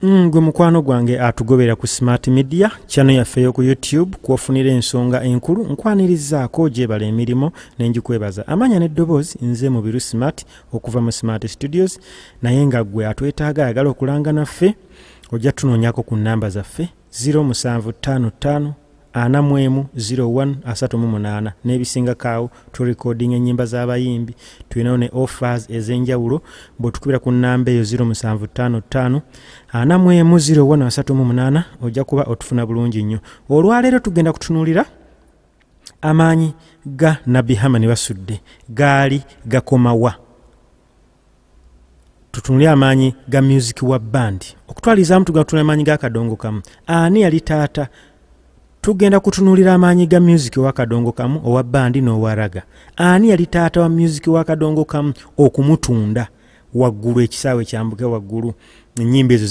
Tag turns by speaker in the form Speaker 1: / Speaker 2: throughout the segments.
Speaker 1: Gwe mukwano gwange atugobera ku Smart Media channel yaffe yo ku YouTube kuofunira ensonga enkulu nkwanirizaako gyebala emirimo nenjikwebaza amanya n'eddoboozi nze Mubiru Smart okuva mu Smart Studios naye nga gwe atwetaaga ayagala okulanga naffe ojja tunoonyako ku nnamba zaffe 0755 410138 n'ebisingakaawo tu recording ennyimba z'abayimbi tulinawo ne offers ez'enjawulo bw'otukubira ku nnamba eyo 0755 410138 ojja kuba otufuna bulungi nnyo. Olwaleero tugenda kutunuulira amaanyi ga Nabi Hamani Basudde gaali gakomawa. Tutunulira amaanyi ga music wa band okutwalizaamu tugenda kutunula amaanyi ga Kadongo Kamu. Ani yali taata? Tugenda kutunulira amaanyi ga music wa Kadongo Kamu owa bandi n'owa raga. Ani yali taata wa music wa Kadongo Kamu okumutunda waggulu ekisaawe kyambuke waggulu ennyimba ezo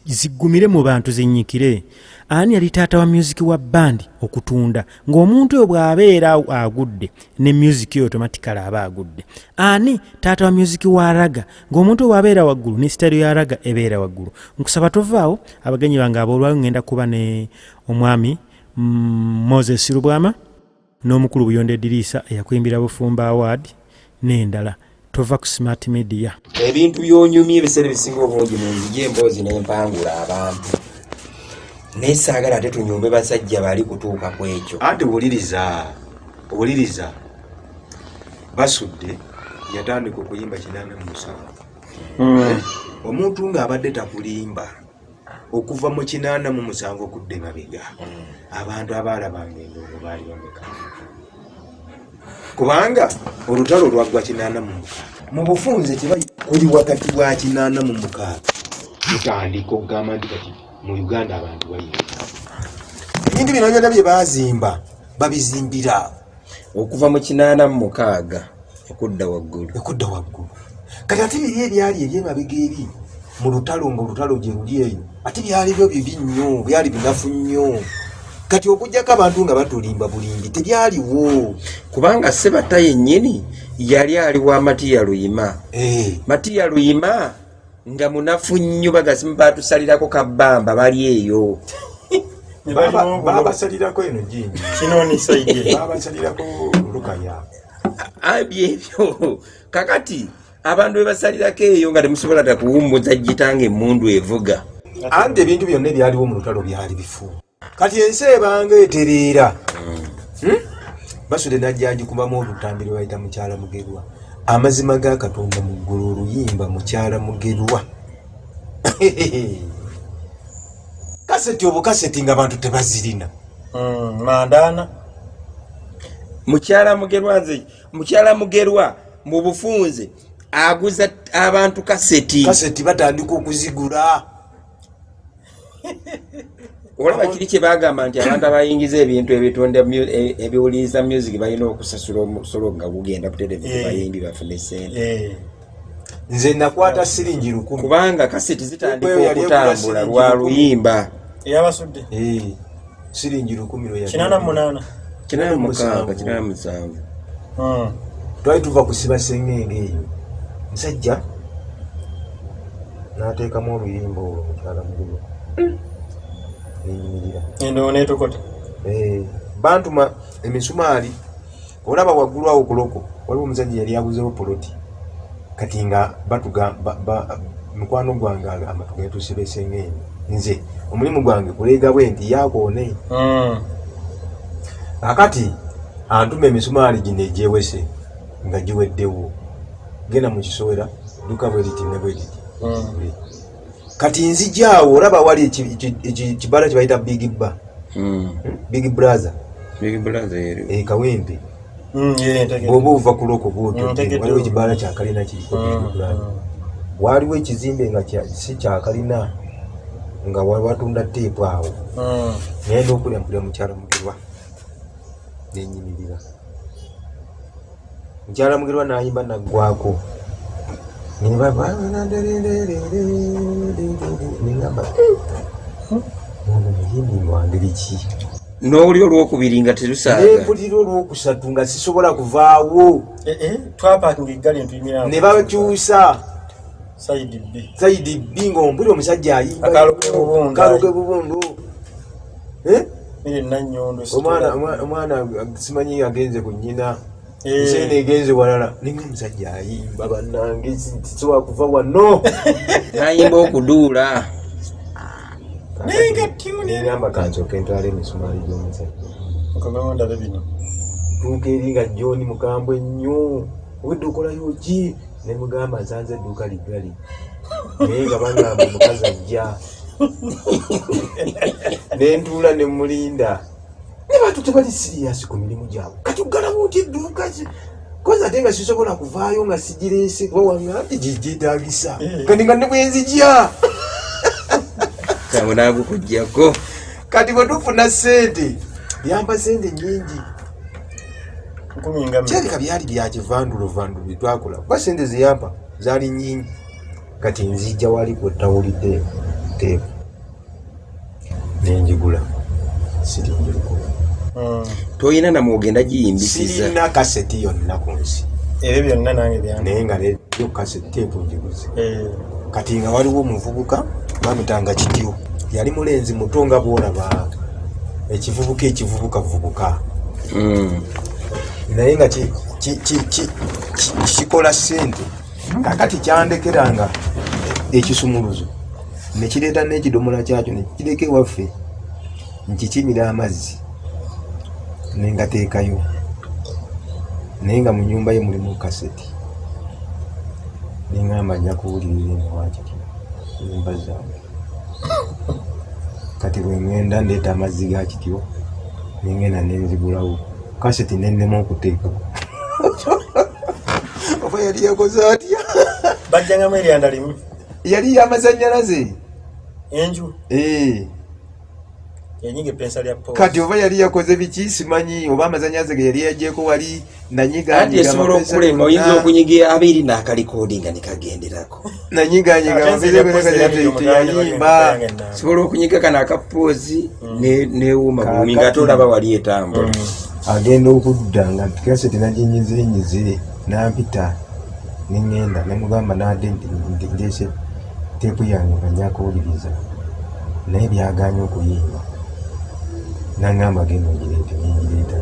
Speaker 1: ziggumire mu bantu zinnyikire. Ani yali taata wa music wa bandi okutunda ng'omuntu oyo bw'abeera agudde ne music yo automatically aba agudde. Ani taata wa music wa raga ng'omuntu oyo bw'abeera waggulu ne style ya raga ebeera waggulu. Nkusaba tovaawo abagenyi bange aboolwayo ngenda kuba ne omwami Moses Rubwama n'omukulu Buyonde Dirisa eyakuyimbira Bufumba Award n'endala. Tova ku Smart Media.
Speaker 2: Ebintu byonyumye ebiseera bisinga obungi mu nzigi emboozi n'empangula abantu. Nesaagala ate tunyumbe basajja bali kutuuka ku ekyo.
Speaker 3: Ate wuliriza Basudde yatandika okuyimba 87. Omuntu ng'abadde takulimba okuva mu 87 okudde mabega. Abantu abaalabanga endongo baali bameka. Kubanga olutalo lwaggwa 86 mu bufunze kuli wakati wa 86 tutandika okugamba nti kati mu Uganda abantu bayimba ebintu bino byonna bye baazimba babizimbira
Speaker 2: okuva mu 86 okudda waggulu
Speaker 3: kati ate biri ebyali ebyemabega eri mu lutalo ng'olutalo gye luli eyo ate byali byo bibi nnyo byali binafu nnyo. Kati okujjako abantu nga batulimba bulimbi tebyaliwo
Speaker 2: kubanga Sebata yennyini yali ali wa Matiya Luyima. Matiya Luyima nga munafu nnyo bagasimu batusalirako kabbamba bali eyo.
Speaker 3: Babasalirako eno jini
Speaker 1: Kinoni Saidi
Speaker 3: babasalirako Lukaya
Speaker 2: abyebyo kakati abantu bebasalirako eyo nga temusobola takuwummuza gitange emmundu evuga.
Speaker 3: Ante ebintu byonna ebyaliwo mu lutalo byali bifu. Kati ensi ebanga etereera Basudde najja agikubamu olutambiro bayita Mukyala Mugerwa. Amazima ga Katonda mu ggulu oluyimba Mukyala Mugerwa. Kaseti obukaseti nga abantu tebazirina.
Speaker 1: Mandana
Speaker 2: Mukyala Mugerwa mu bufunze aguza abantu kaseti
Speaker 3: batandika okuzigula.
Speaker 2: Olaba kiri kye bagamba nti abantu abayingiza ebintu ebitonda ebiwuliriza music balina okusasula omusolo nga gugenda ku televiziyo bayimbi bafune ssente.
Speaker 3: Nze nakwata siringi 10
Speaker 2: kubanga kaseti zitandika okutambula lwa luyimba.
Speaker 1: Eyabasudde
Speaker 3: siringi 10
Speaker 2: 86
Speaker 3: twali tuva kusiba sengenge eyo nsajja n'ateekamu oluyimba olwo Mukyala Mugerwa.
Speaker 1: Endo netokota
Speaker 3: bantuma emisumaali olaba waggulu awo kuloko waliwo omusajja yali abuzeewo poloti kati nga mukwano gwange amatu getusiba esengenge nze omulimu gwange kuleega bwe nti yakoone akati antuma emisumaali gino egyewese nga giweddewo genda mu kisowera duka bweriti ne bweriti kati nzijaawo olaba wali ekibala kye bayita Big Brother Kawempe bw'oba ova ku loko bw'otyo waliwo ekibala kya kalina kiriko Big Brother. Waliwo ekizimbe nga si kya kalina nga watunda teepu awo ngenda okulya Mukyala Mugerwa nenyimirira. Mukyala Mugerwa n'ayimba naggwako
Speaker 2: n'oli olwokubiri nga terusaaga
Speaker 3: mpulira olwokusatu nga sisobola kuvaawo
Speaker 1: twapakinga eggali ntuyimira
Speaker 3: ne bakyusa Saidi B ng'ompulira omusajja ayimba
Speaker 1: Akaluke
Speaker 3: Bubundu. Omwana simanyi agenze ku nnyina nsene egenze walala ninga omusajja ayimba bannange tisobola kuva wano
Speaker 2: nayimba okuduula
Speaker 3: nengamba kansoke ntwala emisumaali gy'omusajja tuuka eri nga John mukambwe nnyo obudde okolayo ki nemugamba nsanze edduuka ligali naye nga bagamba omukazi ajja nentuula nemulinda ne bantu tebali siriyasi ku mirimu gyabwe kati ogalamu oti edduuka koza ate nga sisobola kuvaayo nga sigireese kuba wange gyetaagisa kati nga ne bwenzijya
Speaker 2: kamunagukujjako
Speaker 3: kati bwe tufuna ssente yampa ssente nyingi kyaleka byali byakivandulo byetwakola kuba ssente zeyampa zaali nyingi kati nzijja wali kwetawulidde teepu nenjigula siringiruko
Speaker 2: toyina namwogenda giyimbisiza
Speaker 3: sirina kaseti yonna ku nsi
Speaker 1: ebyo byonna nange byange
Speaker 3: naye nga leyo kaseti teepu njiguze kati nga waliwo omuvubuka bamutanga kityo yali mulenzi muto nga bwolaba ekivubuka naye nga kikola ssente kakati kyandekeranga ekisumuluzo nekireeta n'ekidomola kyakyo nekireka ewaffe nkikimira amazzi nengateekayo naye nga mu nyumba ye mulimu kaseti neŋŋamba nja kuwulirira emawakiti nyumba zange kati bwe ŋŋenda ndeeta amazzi ga kityo nengenda nenzigulawo kaseti nennema okuteekako oba yali yakoze atya
Speaker 1: bajjangamu eryanda limu
Speaker 3: yali yamazanyalaze
Speaker 1: enju yenyinga epensa lya post
Speaker 3: kati oba yali yakoze biki simanyi oba amazanyalaze ge yali yagyeko wali
Speaker 2: nanyiganyiga esobola okukulema oyinza okunyiga abiri n'akalikodinga nekagenderako
Speaker 3: nanyiganyiga teyayimba
Speaker 2: sobola okunyiga kano akapoozi newuma bumi nga tolaba wali etambula
Speaker 3: agenda okudda nga kaseti naginyizenyize nampita neŋŋenda nemugamba nadde nti ndeese teepu yange nga njakuwuliriza naye byaganya okuyimba naŋŋamba genda ogireete nengireeta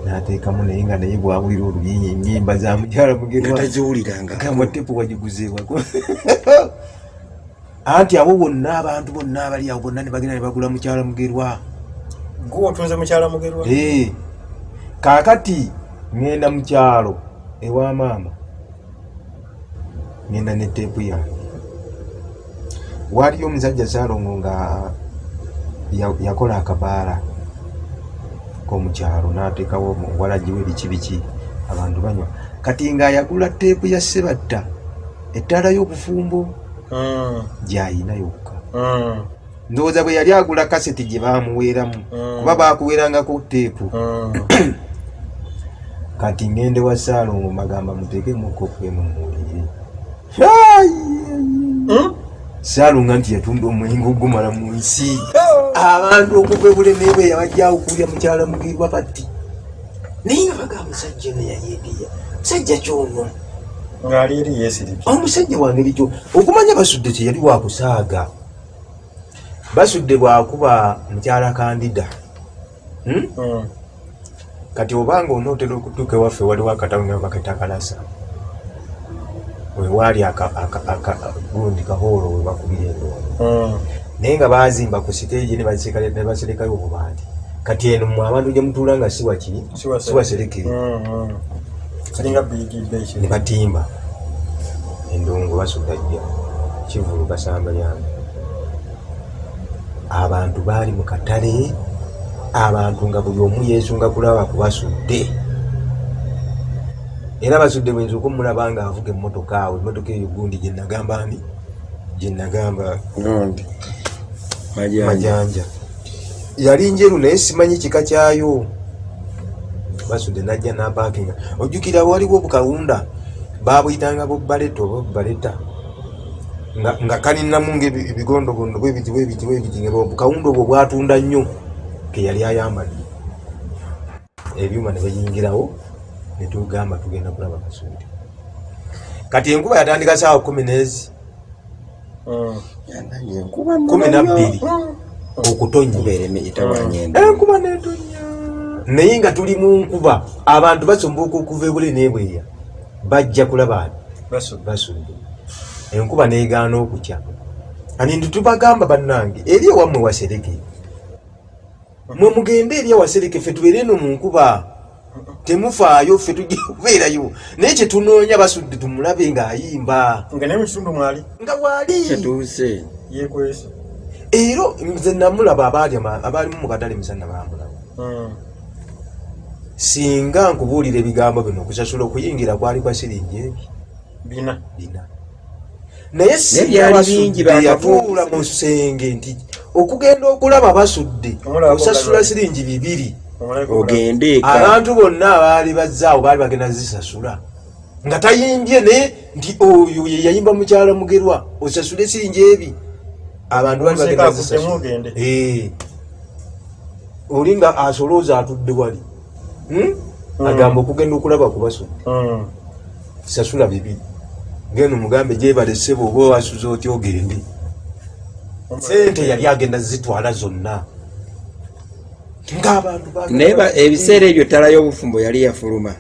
Speaker 3: nateekamu naye nga naye bwawulira olunyimba za mukyala mugerwagamba teepu wagiguzeewako anti abo bonna abantu bonna abali awo bonna ne bagenda ne bagula mukyala mugerwa
Speaker 1: gwe otunze mukyala mugerwa
Speaker 3: kaakati ŋŋenda mu kyalo ewa maama ŋŋenda ne teepu yange waliyo omusajja Saalongo nga yakola akabaala k'omukyalo n'ateekawo walagiwe biki abantu banywa kati nga yagula teepu ya Ssebatta ettaala y'obufumbo gy'ayina yokka ndowooza bwe yali agula kaseti gye baamuweeramu kuba baakuweerangako teepu kati ngende wa Saalongo magamba muteekemu kofu emuwulire Saalongo nti yatunda omwenge ogumala mu nsi abantu okuva ebuleme bwe yabajja okulya mukyala mugerwa bati naye nga bagamba musajja ono yayeegeya musajja kyono
Speaker 1: ng'ali eri yeesiriki
Speaker 3: omusajja wange likyo okumanya basudde teyali wakusaaga basudde bwakuba mukyala Kandida kati obanga onootera okutuuka ewaffe waliwo akatabu nga bakatakalasa wewaali gundi kahoolo we bakubira endongo naye nga baazimba ku siteegi ne baserekayo obubaati kati eno mu abantu gye mutuula nga siwaserekere ne batimba endongo basudda jja kivulu basamba yange abantu baali mu katale abantu nga buli omu yeesunga kulaba kubasudde era basudde bwenzuka omulaba nga avuga emmotoka awo emmotoka eyo gundi gyenagamba
Speaker 2: gundi
Speaker 3: Majanja yali njeru naye simanyi kika kyayo basudde najja napakinga ojjukira waliwo obukawunda babuyitanga bbaleta oba bbaleta nga kalinamu ngaebigondogondo bwebiti nga obukawunda obwo bwatunda nnyo ke yali ayambadde ebyuma ne bayingirawo ne tugamba tugenda kulaba Kasuudi kati enkuba yatandika saawa 10 12 okutonya enkuba netonya naye nga tuli mu nkuba abantu basomboka okuva ebule nebweya bajja kulaba basudde enkuba negaana okutya ani ntitubagamba bannange eri ewammwe wasereke mwe mugende eri awasereke ffe tubeere eno mu nkuba temufaayo ffe tujja kubeerayo naye kyetunoonya basudde tumulabe ng'ayimba nga waali ero nze namulaba abaalimu mu katale misana bamulaba singa nkubuulira ebigambo bino okusasula okuyingira kwali kwa siringi ebi bina naye singa yatuula mu nsenge nti okugenda okulaba basudde osasula siringi 2 abantu bonna abaali bazzaawo baali bagenda zisasula nga tayimbye naye nti oyo ye yayimba mukyala Mugerwa osasule siringi ebi abantu baali bagenda zisasula oli nga asolooza atudde wali agamba okugenda okulaba ku basudde sasula 2 ngeno mugambe gyebale ssebo oba wasuza otya ogende sente yali agenda zitwala zonna ng'abantu
Speaker 2: naye ebiseera ebyo ttala y'obufumbo yali yafuluma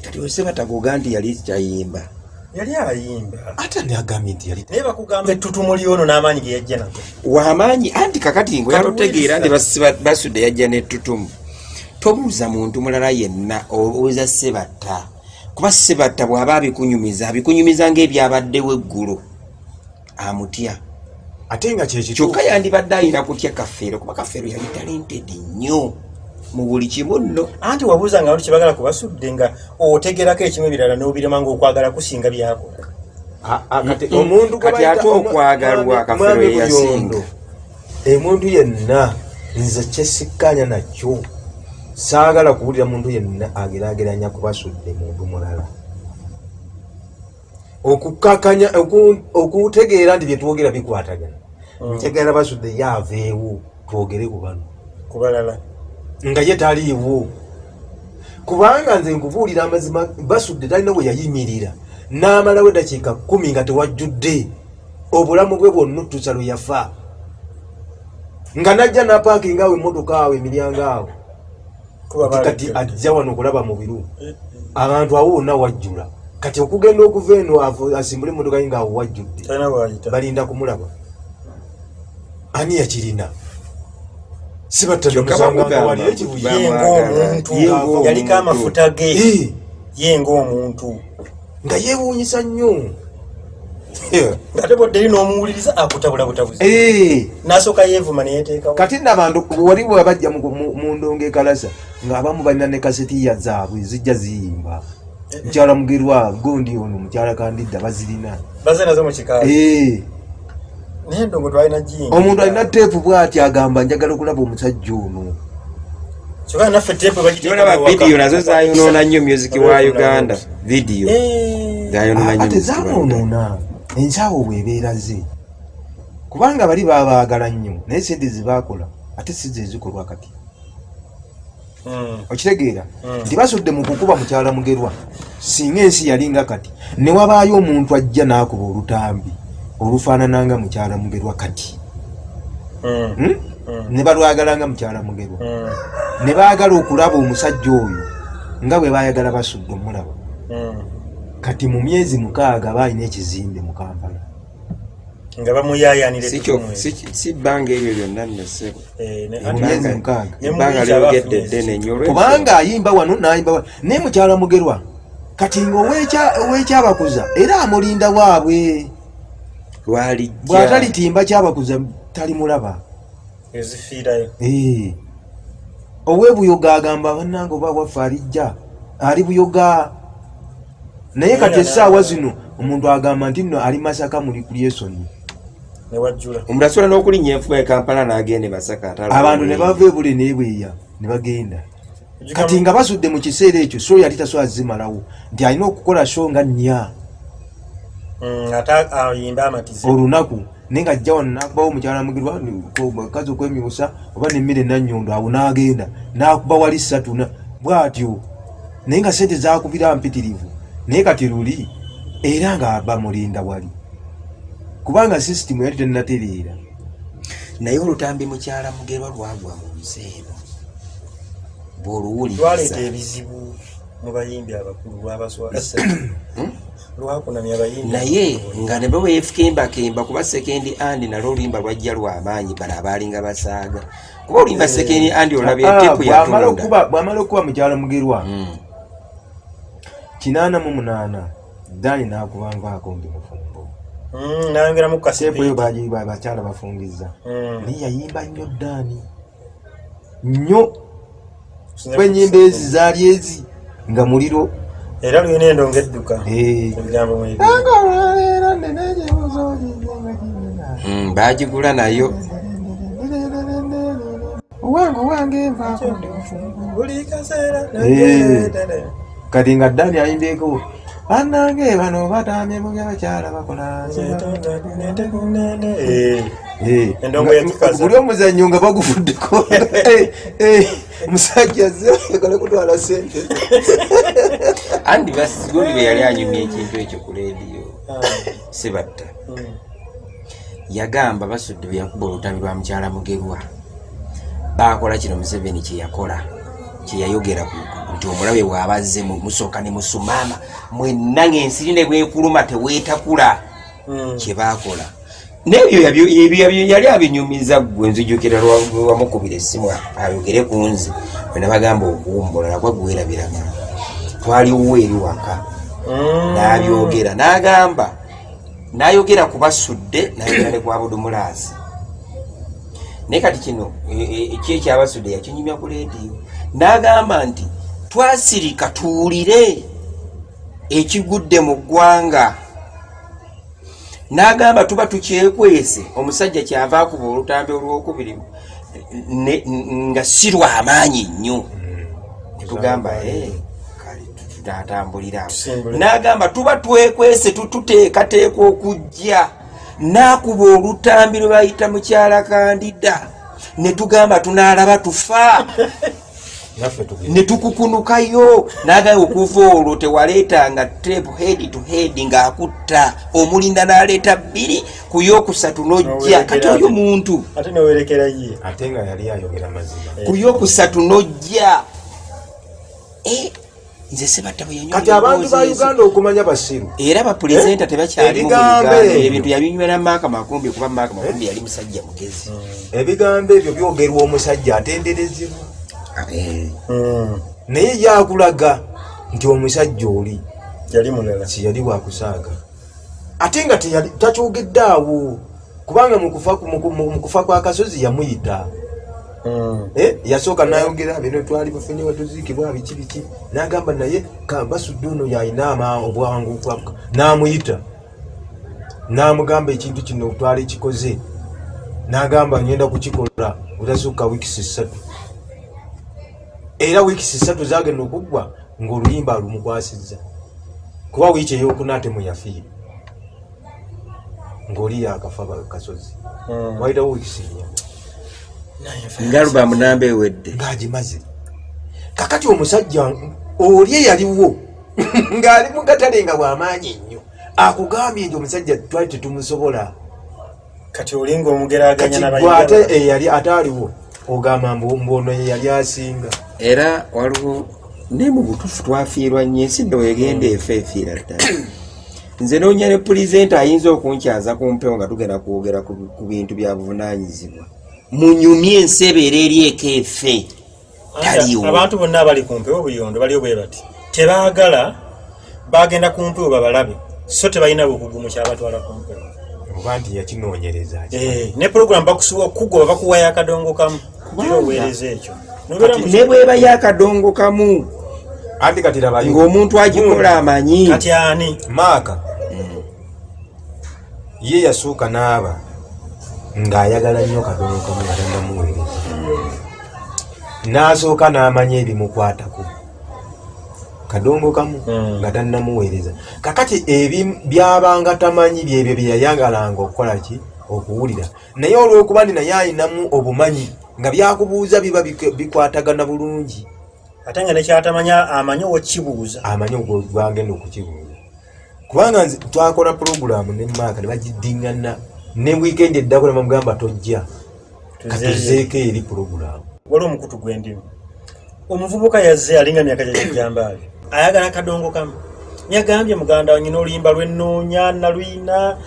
Speaker 2: kati ose batagoga nti yali kyayimba
Speaker 4: yali ayimba
Speaker 3: ate neagambye nti yali
Speaker 4: naye bakugamba ettutumuli ono n'amaanyi ge yajja nago
Speaker 2: w'amaanyi anti kakati ngo yalotegeera nti basudde yajja n'ettutumu tobuuza muntu mulala yenna obuuza Ssebatta kuba Ssebatta bw'aba abikunyumiza ng'ebyabaddewo eggulo amutya
Speaker 3: ate nga
Speaker 2: kyokka yandibadde alina kutya Kafeero kuba Kafeero yali talented nnyo mu buli kimu nno
Speaker 4: anti wabuuza nga oli kyebagala kubasudde nga otegerako ekimu ebirala n'obirema ng'okwagala kusinga byakola
Speaker 2: kati ate okwagalwa Kafeero yeyasinga
Speaker 3: omuntu yenna nze kyesikkanya nakyo saagala kuwulira muntu yenna ageraageranya kubasudde muntu mulala okukakanya okutegeera nti byetwogera bikwatagana nkyagala basudde yaaveewo twogere ku bano
Speaker 4: kubalala
Speaker 3: nga ye taliiwo kubanga nze nkubuulira amazima basudde talina bwe yayimirira n'amalawo eddakiika 10 nga tewajjudde obulamu bwe bwonna otuusa lwe yafa nga najja napaakinga awo emmotoka awo emiryango awo kati ajja wano okulaba mu biru abantu awo wonna wajjula kati okugenda okuva eno asimbule emmotoka ye ngaawo wajjudde balinda kumulaba ani yakirina
Speaker 4: yaliko amafuta ge ye ng'omuntu
Speaker 3: nga yeewuunyisa nnyo
Speaker 4: ngate bodde n'omuwuliriza akutabula butabuzi n'asooka yeevuma neyeteekawo
Speaker 3: kati n'abantu wali bwe bajja mu ndongo ekalasa ng'abamu balina ne kasetiya zaabwe zijja ziyimba mukyala Mugerwa gondi ono mukyala Kandidda bazirina
Speaker 4: baze nazo mu kikaali naye ndongo twalina jinga
Speaker 3: omuntu alina teepu bw'ati agamba njagala okulaba omusajja ono
Speaker 4: kyokka naffe teepu
Speaker 2: bagitolaba vidiyo nazo zayonoona nnyo music wa Uganda vidiyo zayonoona nnyo
Speaker 3: ate zamwonoona ensaawo bw'ebeera ze kubanga bali babaagala nnyo naye sente zebaakola ate si ze zikolwa kati okitegeera nti basudde mu kukuba mukyala Mugerwa singa ensi yalinga kati ne wabaayo omuntu ajja n'akuba olutambi olufaanana nga mukyala Mugerwa kati ne balwagala nga mukyala Mugerwa ne baagala okulaba omusajja oyo nga bwe baayagala basudde omulaba kati mu myezi 6 baalina ekizimbe mu Kampala
Speaker 4: nga bamuyaayaanira
Speaker 2: si bbanga ebyo byonna nnasebo
Speaker 3: myezi 6
Speaker 2: ebbanga lyogedde ddene nnyo
Speaker 3: kubanga ayimba wano n'ayimba wano naye mukyala Mugerwa kati ng'owekyabakuza era amulinda waabwe bw'atalitimba kyabakuza talimulaba
Speaker 4: ezifiirayo
Speaker 3: ow'ebuyoga agamba bannange oba waffe alijja ali buyoga naye kati essaawa zino omuntu agamba nti nno ali Masaka muli kulyesoni
Speaker 2: omulasola n'okulinnya enfuga e Kampala n'agenda Masaka
Speaker 3: abantu ne bava ebule n'ebweya ne bagenda kati nga basudde mu kiseera ekyo so yali tasobola zimalawo nti alina okukola sho nga
Speaker 4: 4
Speaker 3: olunaku naye nga ajja wano n'akubawo mukyala Mugerwa mukazi okwemyusa oba n'emmere nannyondo awo n'agenda n'akuba wali 3 bw'atyo naye nga sente zakubira mpitirivu naye kati luli era nga bamulinda wali kubanga sisitimu yali tennatereera.
Speaker 2: naye olutambi mukyala Mugerwa lwagwa mu nseebo bw'oluwuliriza
Speaker 4: lwaleeta ebizibu mu bayimbi abakulu lwabaswalisa lwakunamya abayimbi
Speaker 2: naye nga ne bwe weefukembakemba kuba sekendi andi nalwo oluyimba lwajja lw'amaanyi bano abaalinga basaaga kuba oluyimba sekendi andi olaba eteepu yatunda
Speaker 3: bw'amala okuba mukyala Mugerwa 88 Dani n'akubanvaako ndi mufumbo
Speaker 4: nayongeramu
Speaker 3: seepu eyo
Speaker 4: kaseepu
Speaker 3: bakyala bafungiza naye yayimba nnyo Dani nnyo kwenyimba ezi zaali ezi nga muliro
Speaker 4: era luyina endongo edduka ebigambo mu ebi
Speaker 2: baagigula nayo
Speaker 3: owange
Speaker 4: buli kaseera
Speaker 3: kati nga Dani ayimbyeko bannange bano batamye mu byabakyala bakola
Speaker 4: endongo yakikaza
Speaker 3: buli omuzannyo nga bagufuddeko musajja zegale kutwala sente
Speaker 2: andi basigundi bwe yali anyumya ekintu ekyo ku leediyo Sebatta yagamba basudde bwe yakuba olutambi lwa mukyala Mugerwa bakola kino Museveni kyeyakola kyeyayogera nti omulabe bw'abazze musooka ne musumaama mwenna ng'ensiri ne bwekuluma teweetakula kyebakola nebyo yali abinyumiza gwe nzijukira lwamukubira essimu ayogere ku nze bwe nabagamba okuwumbula nakwa gwerabira mama twaliwo eri waka n'abyogera n'agamba n'ayogera ku basudde n'ayogera ne kwa Budumulaasi naye kati kino ekyekyabasudde yakinyumya ku leediyo n'agamba nti twasirika tuwulire ekigudde mu ggwanga n'agamba tuba tukyekwese omusajja kyava akuba olutambi olwokubiri nga si lw'amaanyi nnyo netugamba kale tutatambulira n'agamba tuba twekwese tuteekateeka okujja n'akuba olutambi lwe bayita mukyala Kandida netugamba tunaalaba tufa netukukunukayo n'agamba okuva olwo tewaleetanga tape head to head ng'akutta omulinda n'aleeta 2 ku yokusatu n'ojja kati oyo muntu
Speaker 4: ate newerekera ye
Speaker 3: ate nga yali ayogera mazima
Speaker 2: ku yokusatu n'ojja nze Sebatta bwe yanyola
Speaker 3: kati abantu ba Uganda okumanya basiru
Speaker 2: era bapulezenta tebakyalimu mu Uganda ebintu yabinywera Maaka Makumbi kuba Maaka Makumbi yali musajja mugezi
Speaker 3: ebigambo ebyo byogerwa omusajja atenderezebwa naye yakulaga nti omusajja oli
Speaker 4: yali mulala
Speaker 3: si yali wakusaaga ate nga takyogedde awo kubanga mu kufa kwa Kasozi yamuyita yasooka n'ayogera bino twali bafunye watuziikibwa biki n'agamba naye Basudde ono yalina obwangu n'amuyita n'amugamba ekintu kino twali kikoze n'agamba ngenda kukikola otasukka wiikisi 3 era wiikisi 3 zagenda okuggwa ng'oluyimba lumukwasizza kuba wiiki eyokuna temuyafiire ng'oli yakafa Kasozi wayitawo wiikisi 4
Speaker 2: nga luba munamba ewedde
Speaker 3: ng'agimaze kakati omusajja oli eyaliwo ng'ali mu katale nga bw'amaanyi nnyo akugambye nti omusajja twali tetumusobola
Speaker 4: kati olinga omugeraganya
Speaker 3: n'abayimbi eyali ataaliwo ogamba mbono yeyali asinga
Speaker 2: era waliwo ne mu butuufu twafiirwa nnyo ensi nno egenda efiira ddala nze noonya ne pulezidenti ayinza okunkyaza ku mpewo nga tugenda kwogera ku bintu bya buvunaanyizibwa munyumye ensi ebeera eri ekeefe taliwo
Speaker 4: abantu bonna abali ku mpewo buyondo baliyo bwe bati tebaagala bagenda ku mpewo babalabe so tebalina bukugu mu kyabatwala ku mpewo
Speaker 3: oba nti yakinoonyereza
Speaker 4: ne pulogulamu bakusuba okugoba bakuwayo akadongo kamu kugira oweereza ekyo
Speaker 2: ne bweba y'akadongo kamu
Speaker 3: andi kati labayo
Speaker 2: ng'omuntu agikola amanyi
Speaker 4: kati ani
Speaker 3: Maaka ye yasooka n'aba ng'ayagala nnyo kadongo kamu yatandamuweereza n'asooka n'amanya ebimukwatako kadongo kamu nga tannamuweereza kakati byabanga tamanyi byebyo byeyayagalanga okukola ki okuwulira naye olw'okuba ndi naye ayinamu obumanyi nga byakubuuza biba bikwatagana bulungi
Speaker 4: ate nga nekyatamanya amanyi okibuuza
Speaker 3: amanyi ogwagenda okukibuuza kubanga nze twakola puroguramu ne Mark ne bagiddingana ne weekend eddako ne bamugamba tojja katuzeeko eri puroguramu.
Speaker 4: Waliwo omukutu gw'endimu. Omuvubuka yazze alinga myaka gy'ejjambaabyo ayagala kadongo kamu. Yagambye muganda wange n'oluyimba lw'ennoonya naluyina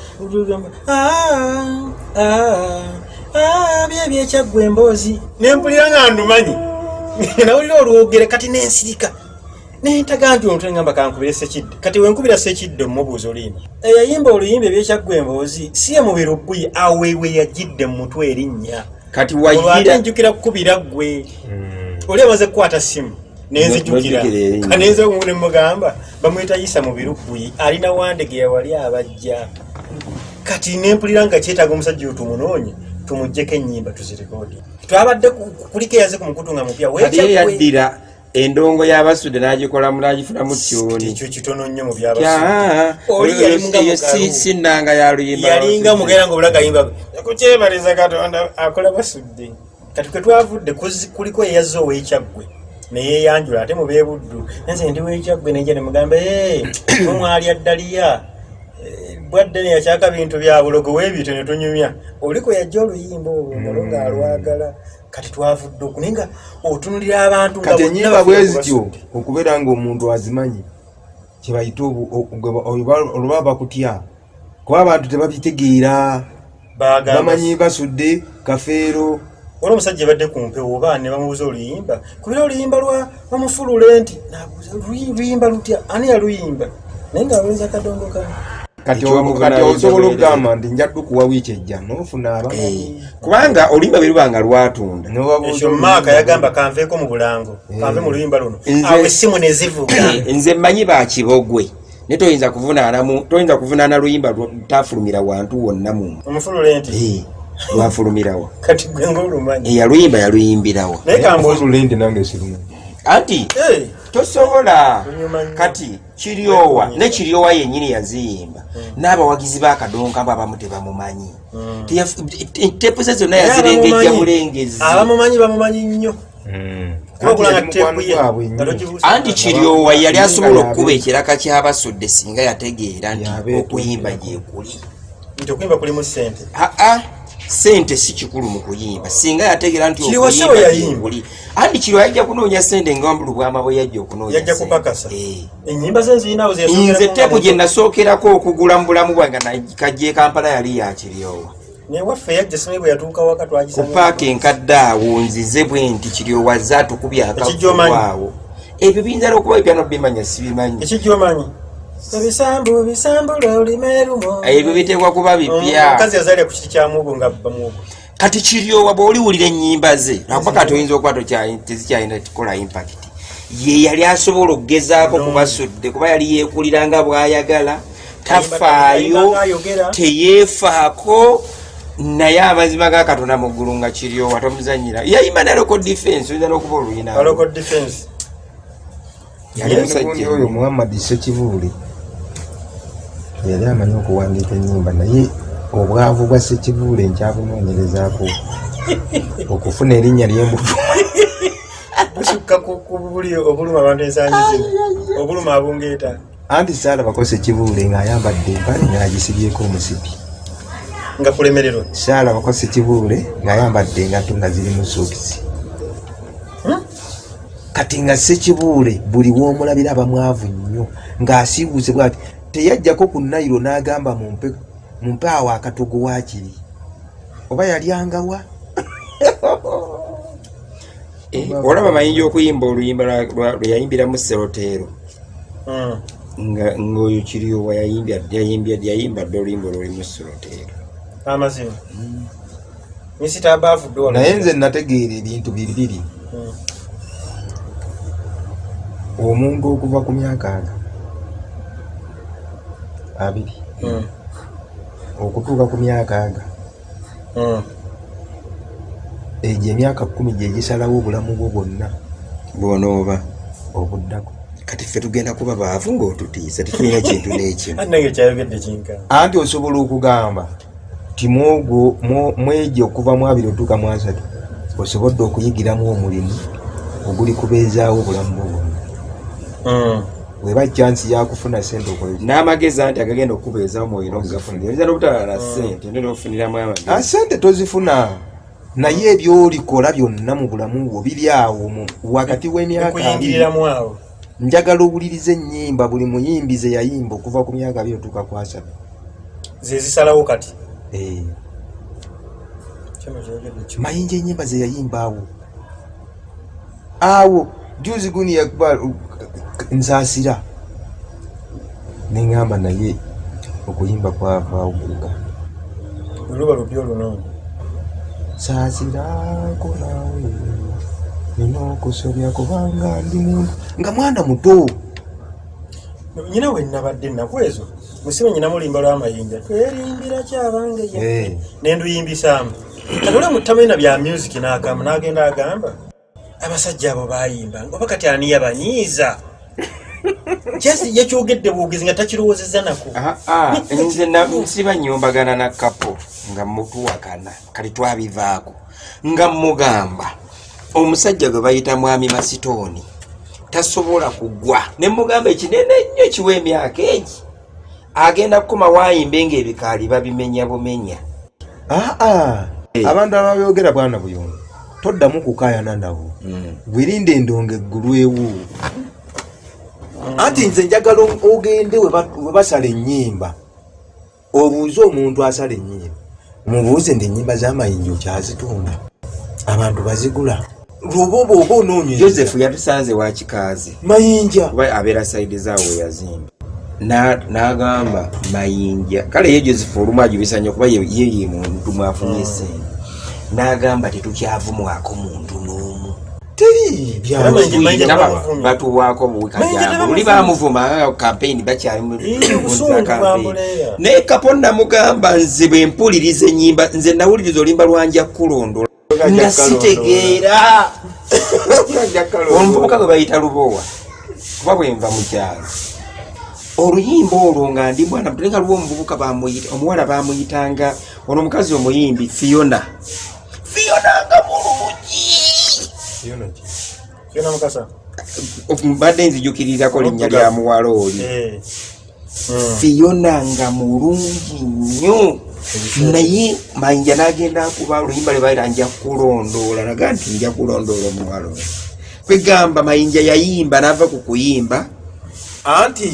Speaker 4: byebyekyagwa emboozi nempulira nga ndumanyi nawulira olwogere kati nensirika nentaga nti omuntu ngamba kankubire Ssekidde kati wenkubira Ssekidde omubuuza oluyimba eyayimba oluyimba ebyekyagwa emboozi si ye mubiro bbuyi awewe yagidde mu mutwe erinnya
Speaker 2: kati
Speaker 4: wayigira njukira kukubira ggwe oli amaze kukwata simu nenzijukira kanenze omune mugamba bamwita Isa mu birubbuyi alina Wandege yawali abajja kati nempulira nga kyetaaga omusajja oyo tumunoonye tumuggyeko ennyimba tuzirekodi twabadde kuliko yaze ku mukutu nga mupya
Speaker 2: kati yaddira endongo y'Abasudde n'agikola munaagifunamu tyoni
Speaker 4: ekyo kitono nnyo mu by'Abasudde
Speaker 2: sinnanga yaluyimba
Speaker 4: yalinga mugera nga obulaga yimba kukyebaliza Katonda akola Basudde kati kwe twavudde kuliko eyazze ow'ekyaggwe neyeyanjula ate mubeebuddu nze ndi w'ekyaggwe nejja ne mugamba omwali addaliya bwadde neyakyaka bintu bya bulogo weebito ne tunyumya oliko yajja oluyimba olwo ngalo ng'alwagala kati twavudde oku naye nga otunulira abantu
Speaker 3: kati ennyimba bwe zityo okubeera ng'omuntu azimanyi kye bayita oluba bakutya kuba abantu tebabitegeera bamanyi Basudde Kafeero
Speaker 4: wala omusajja badde ku mpewo oba ne bamubuuza oluyimba kubira oluyimba lwamufulule nti luyimba lutya ani yaluyimba naye nga aweza kadongo kamu
Speaker 3: kati osobola okugamba nti njaddukuwa wiiki ejja n'ofuna abamanyi
Speaker 2: kubanga oluyimba bwe luba nga lwatunda
Speaker 4: ekyo Maaka yagamba kanveeko mu bulango kanve mu luyimba luno awo essimu ne zivuga
Speaker 2: nze mmanyi bakibogwe naye toyinza kuvunaana luyimba tafulumira wantu wonna mu
Speaker 4: omufulule nti
Speaker 2: lwafulumirawa
Speaker 4: kati gwe ng'olumanyi
Speaker 2: eyaluyimba yaluyimbirawa
Speaker 4: naye
Speaker 3: kambuulindi nange sirumanyi
Speaker 2: anti tosobola kati Kiryowa ne Kiryowa yennyini yaziyimba n'abawagizi b'akadongo abo abamu tebamumanyi teepu ze zonna yazirengejja bulengezi
Speaker 4: bamumanyi nnyo
Speaker 2: anti Kiryowa yali asobola okukuba ekiraka ky'Abasudde singa yategeera nti okuyimba gyekuli
Speaker 4: nti okuyimba kulimu ssente
Speaker 2: sente si kikulu mu kuyimba singa yategeera nti okuyimba gyekuli anti Kiryowa yajja kunoonya sente nga Lubwama bwe yajja okunoonya
Speaker 4: yajja kupakasa ennyimba ze nzirinawo
Speaker 2: nze tepu gye nasookerako okugula mu bulamu bwange nakajja e Kampala yali ya Kiryowa
Speaker 4: newaffe yajja simanyi bwe yatuuka waka twagisanga
Speaker 2: ku paaka enkadde awo nzize bwe nti Kiryowa azze atukubye akavuawo ebyo biyinza n'okuba ebyano bimanya sibimanyi
Speaker 4: ekijjomanyi ebisambula olimerumo
Speaker 2: ebyo biteekwa kuba bipya
Speaker 4: omukazi yazaalya ku kiti kya muogo nga bba muogo
Speaker 2: kati Kiryowa bw'oliwulira ennyimba ze nakuba kati oyinza okuba tezikyalina kukola impact ye yali asobola okugezaako ku Basudde kuba yali yeekulira nga bw'ayagala tafaayo teyeefaako naye amazima ga Katonda mu ggulu nga Kiryowa tomuzanyira yayimba na local defense oyinza n'okuba oluyina
Speaker 3: yali musajja oyo Muhammad Ssekibuule yali amanyi okuwandiika ennyimba naye obwavu bwa Ssekibuule nkyabunoonyerezaako okufuna erinnya ly'embuto
Speaker 4: busukka ku buli obuluma abantu ensangi zino obuluma abungeeta
Speaker 3: anti saalabako Ssekibuule ng'ayambadde empale ng'agisibyeko omusipi
Speaker 4: nga kulemererwa
Speaker 3: saalabako Ssekibuule ng'ayambadde engatto nga ziri mu sookisi kati nga Ssekibuule buli w'omulabira abamwavu nnyo ng'asiibuuse bw'ati teyajjako ku Nairo n'agamba mumpe awo akatogo waakiri oba yalyangawa
Speaker 2: olaba mayinja okuyimba oluyimba lwe yayimbiramu Seroteero ng'oyo Kiryowa yayimba dde oluyimba olwolimu Seroteero
Speaker 4: amazima misita abaavudde
Speaker 3: naye nze nategeera ebintu bibiri omuntu okuva ku myaka 20 okutuuka ku myaka egyo emyaka 10 gye gisalawo obulamu bwo bwonna
Speaker 2: bw'onooba
Speaker 3: obuddako
Speaker 2: kati ffe tugenda kuba baavu ng'otutiisa tetulina kintu n'ekimu
Speaker 4: nange kyayogedde kinka
Speaker 3: anti osobola okugamba ti mwogo mwegye okuva mu 2 otuuka mu 3 osobodde okuyigiramu omulimu oguli kubeezaawo obulamu bwo bwonna weba chansi yakufuna sente okola
Speaker 2: n'amagezi anti agagenda okubeezawo mwoyo n'okugafunira oyinza n'obutala na sente nti n'ofuniramu amagezi
Speaker 3: sente tozifuna naye ebyolikola byonna mu bulamu bwo biri awo wakati w'emyaka
Speaker 4: kuyingiriramu awo.
Speaker 3: njagala owuliriza ennyimba buli muyimbi ze yayimba okuva ku myaka 2 otuuka ku 7
Speaker 4: ze zisalawo kati
Speaker 3: mayinja ennyimba ze yayimba awo juzi guni yakuba nsaasira neŋŋamba naye okuyimba kwavaawo mu Uganda
Speaker 4: luba lupya olunono
Speaker 3: saasirako naawe nina okusobya kubanga ndi muntu nga mwana muto
Speaker 4: nyina we nnabadde ennaku ezo musibe nyina mulimba lw'amayinja twerimbira kyabange nenduyimbisaamu kati olwo mutamanyina bya music n'akamu n'agenda agamba abasajja abo bayimbanga oba kati ani yabanyiiza kyasi yakyogedde bwogezi nga takirowoozezza nako
Speaker 2: nze nsiba nyombagana na kapo nga mutuwakana kati twabivaako nga mugamba omusajja gwe bayita mwami Masitooni tasobola kugwa ne mugamba ekinene nnyo kiwa emyaka egi agenda kukoma wayimbe ng'ebikaali babimenya bumenya
Speaker 3: abantu ababyogera bwana buyongo toddamu kukaayana nabo wirinde endongo eggulwewo anti nze njagala ogende we basala ennyimba obuuze omuntu asala ennyimba mubuuze ndi ennyimba z'amayinja okyazitunda abantu bazigula lwoba oba onoonye
Speaker 2: Joseph yatusanze wakikaazi
Speaker 3: mayinja
Speaker 2: kuba abeera saidi zaawo yazimba n'agamba mayinja kale ye Joseph olumu ajubisa nnyo kuba ye muntu mwafunye sente n'agamba tetukyavumwako muntu n'omu
Speaker 3: teri
Speaker 2: batuwaako buwikajambo luli bamuvuma kampeyini bakyali naye kapo namugamba nze bwe mpuliriza ennyimba nze nawuliriza olimba lwanja kulondola nga sitegeera omuvubuka gwe bayita Lubowa kuba bwe nva mu kyalo oluyimba olwo nga ndi mwana muto nga lwo omuvubuka omuwala bamuyitanga ono omukazi omuyimbi Fiona nga mulungi
Speaker 4: Fiona Mukasa
Speaker 2: mbadde nzijukirirako linnya lya muwala oli Fiona nga mulungi nnyo naye mayinja n'agenda akuba oluyimba lwe bayita nja kulondoola naga nti nja kulondoola omuwala oli kwegamba mayinja yayimba n'ava ku kuyimba
Speaker 3: anti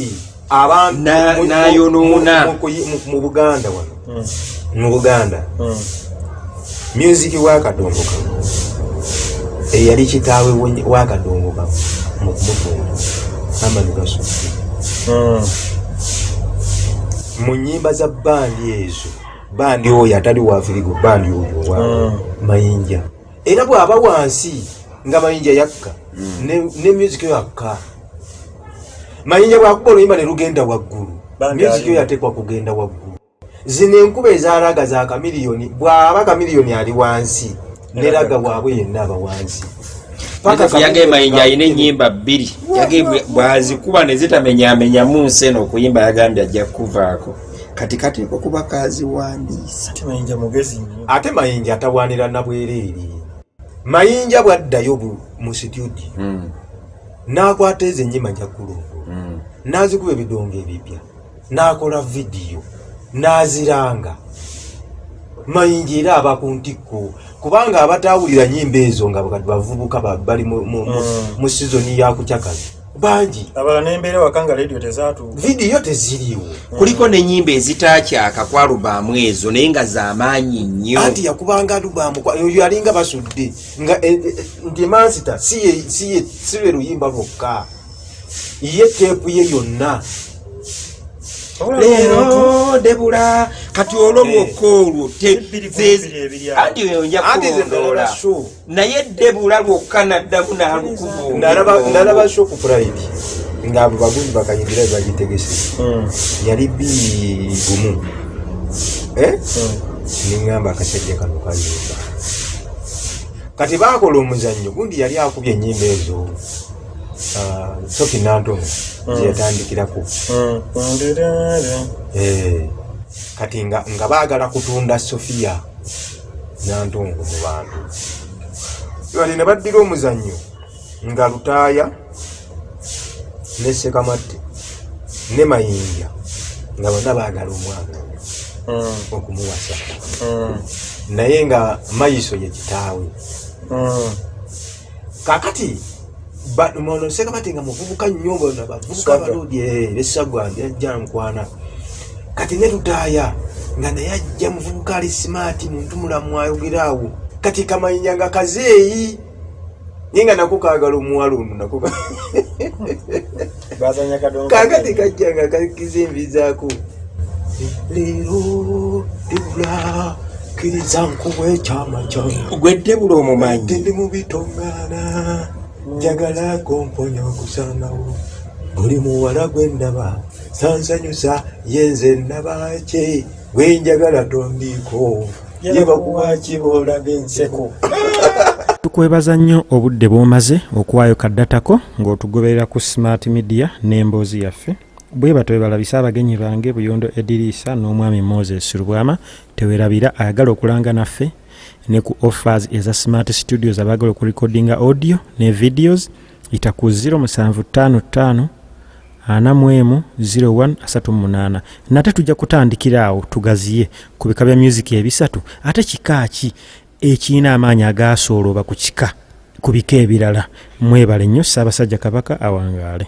Speaker 3: abantu
Speaker 2: nayonoona
Speaker 3: mu Buganda wano mu Buganda music wakadongo kamu eyali kitaawe wakadongo kamu mu kumutunda Amani Kasudde mu nnyimba za bandi ezo bandi oyo atali wafirigo bandi oyo wa mayinja era bw'aba wansi nga mayinja yakka ne music yakka mayinja bwakuba oluyimba ne lugenda waggulu music yo yatekwa kugenda waggulu zino enkuba ezaalaga za kamiliyoni bw'aba kamiliyoni ali wansi neraga bwabwe yenna aba wansi
Speaker 2: yage mayinja ayina ennyimba 2 yage bwazikuba ne zitamenyamenyamu nseno okuyimba yagambye ajja kuvaako katikati okuba kaziwandiisa
Speaker 3: ate mayinja atawaanira na bwereere mayinja bwaddayo mu studio n'akwata ezo ennyima njakulongo n'azikuba ebidongo ebipya n'akola vidiyo n'aziranga mayinja era aba ku ntikko kubanga abatawulira nnyimba ezo nga bavubuka bali mu sizoni yakucyakazi bangi
Speaker 4: abala n'embeera wakanga radio tezaatuuka
Speaker 3: vidiyo teziriwo
Speaker 2: kuliko n'ennyimba ezitaakyaka ku alubaamu ezo naye nga z'amaanyi nnyo
Speaker 3: anti yakubanga alubaamu oyo yalinga basudde nga nti emansita si lwe luyimba lwokka ye teepu ye yonna
Speaker 2: leero Debula kati olwo lwokka olwo anti eyo nja kulondoola naye Debula lwokka naddamu n'alukuba
Speaker 3: nalaba show ku Pride ng'abo bagundi bakayimbira bagitegese yali gumu niŋŋamba akasajja kano kayimba kati baakola omuzannyo gundi yali akubye ennyimba ezo Sophie Nantongo zeyatandikirako kati nga baagala kutunda Sophia Nantongo mu bantu bali ne baddira omuzannyo nga Lutaaya ne Ssekamatte ne Mayinja nga bonna baagala omwana okumuwasa naye nga Mayiso ye kitaawe. Kakati ono Ssekabate nga muvubuka nnyo bona bavubuka baludi Essagwa yajja Nkwana kati ne Lutaaya nga naye ajja muvubuka ali smart muntu mulamu ayogera awo kati Kamayinja nga kazeeyi naye nga nako kaagala omuwala ono nako kakati kajja nga kakizimbizaako leero dibula kiriza nkuwa ekyama kyange
Speaker 2: gwedde bula omumanyi
Speaker 3: ndi mu bitongana njagala komponya okusanawo buli muwala gwe ndaba sansanyusa yenze nabaki gwe njagala tondiiko yebakuwa kiboolaga enseko.
Speaker 1: Tukwebaza nnyo obudde bw'omaze okuwaayo kaddatako ng'otugoberera ku Smart Media n'emboozi yaffe. Bwe bato bebalabisa abagenyi bange Buyondo Ediriisa n'omwami Moses Rubwama tewerabira ayagala okulanga naffe ne ku offers eza Smart Studios abagala okurecordinga audio ne videos ita ku 0755 410138 nate tujja kutandikira awo tugaziye ku bika bya music ebisatu ate kikaaki ekina amaanyi agaasoola oba ku kika ku bika ebirala. Mwebale nnyo Ssaabasajja Kabaka awangaale.